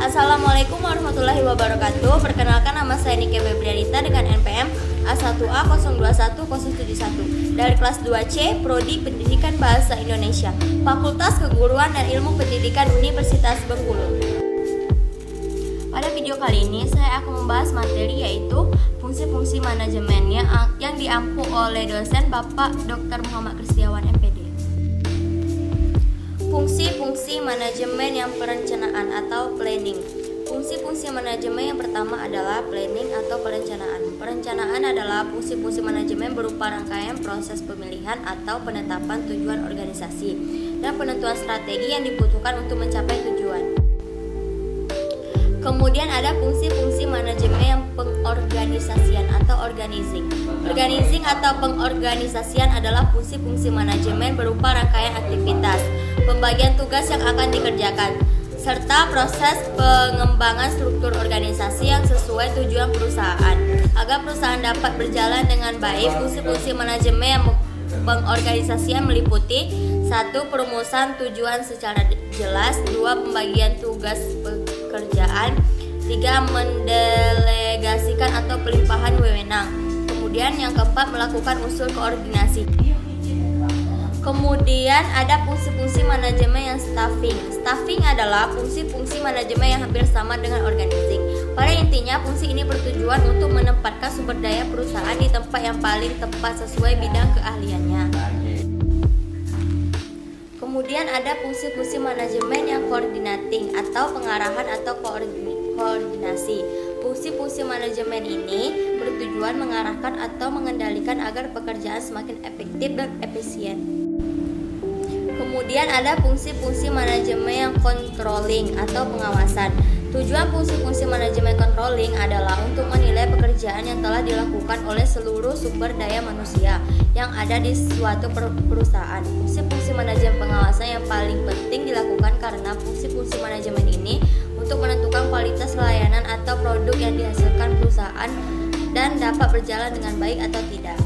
Assalamualaikum warahmatullahi wabarakatuh. Perkenalkan, nama saya Nike Febrianita dengan NPM A1A021071 dari kelas 2C Prodi Pendidikan Bahasa Indonesia, Fakultas Keguruan dan Ilmu Pendidikan Universitas Bengkulu. Pada video kali ini saya akan membahas materi yaitu fungsi-fungsi manajemen yang diampu oleh dosen Bapak Dr. Muhammad Kristiawan MPD. Fungsi-fungsi manajemen yang perencanaan atau planning. Fungsi-fungsi manajemen yang pertama adalah planning atau perencanaan. Perencanaan adalah fungsi-fungsi manajemen berupa rangkaian proses pemilihan atau penetapan tujuan organisasi dan penentuan strategi yang dibutuhkan untuk mencapai tujuan. Kemudian ada fungsi-fungsi manajemen yang pengorganisasian atau organizing. Organizing atau pengorganisasian adalah fungsi-fungsi manajemen berupa rangkaian aktivitas, pembagian tugas yang akan dikerjakan, serta proses pengembangan struktur organisasi yang sesuai tujuan perusahaan. Agar perusahaan dapat berjalan dengan baik, fungsi-fungsi manajemen yang pengorganisasian meliputi 1. Perumusan tujuan secara jelas, 2. Pembagian tugas pekerjaan, 3. Mendelegasikan atau pelimpahan wewenang. Kemudian yang keempat, melakukan unsur koordinasi. Kemudian ada fungsi-fungsi manajemen yang staffing. Staffing adalah fungsi-fungsi manajemen yang hampir sama dengan organizing. Pada intinya, fungsi ini bertujuan untuk menempatkan sumber daya perusahaan di tempat yang paling tepat sesuai bidang keahliannya. Kemudian ada fungsi-fungsi manajemen yang coordinating atau pengarahan atau koordinasi. Fungsi-fungsi manajemen ini bertujuan mengarahkan atau mengendalikan agar pekerjaan semakin efektif dan efisien. Kemudian ada fungsi-fungsi manajemen yang controlling atau pengawasan. Tujuan fungsi-fungsi manajemen controlling adalah untuk menilai pekerjaan yang telah dilakukan oleh seluruh sumber daya manusia yang ada di suatu perusahaan. Fungsi-fungsi manajemen pengawasan yang paling penting dilakukan karena fungsi-fungsi manajemen ini untuk menentukan kualitas layanan atau produk yang dihasilkan perusahaan dan dapat berjalan dengan baik atau tidak.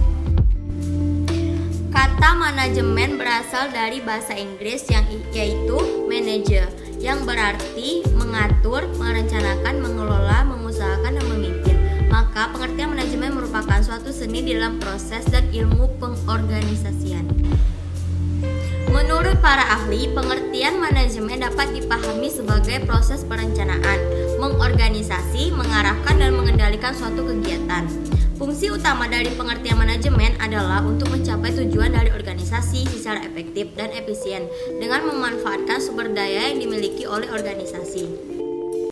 Kata manajemen berasal dari bahasa Inggris yaitu manager, yang berarti mengatur, merencanakan, mengelola, mengusahakan, dan memimpin. Maka pengertian manajemen merupakan suatu seni dalam proses dan ilmu pengorganisasian. Menurut para ahli, pengertian manajemen dapat dipahami sebagai proses perencanaan, mengorganisasi, mengarahkan, dan mengendalikan suatu kegiatan. Fungsi utama dari pengertian manajemen adalah untuk mencapai tujuan dari organisasi secara efektif dan efisien dengan memanfaatkan sumber daya yang dimiliki oleh organisasi.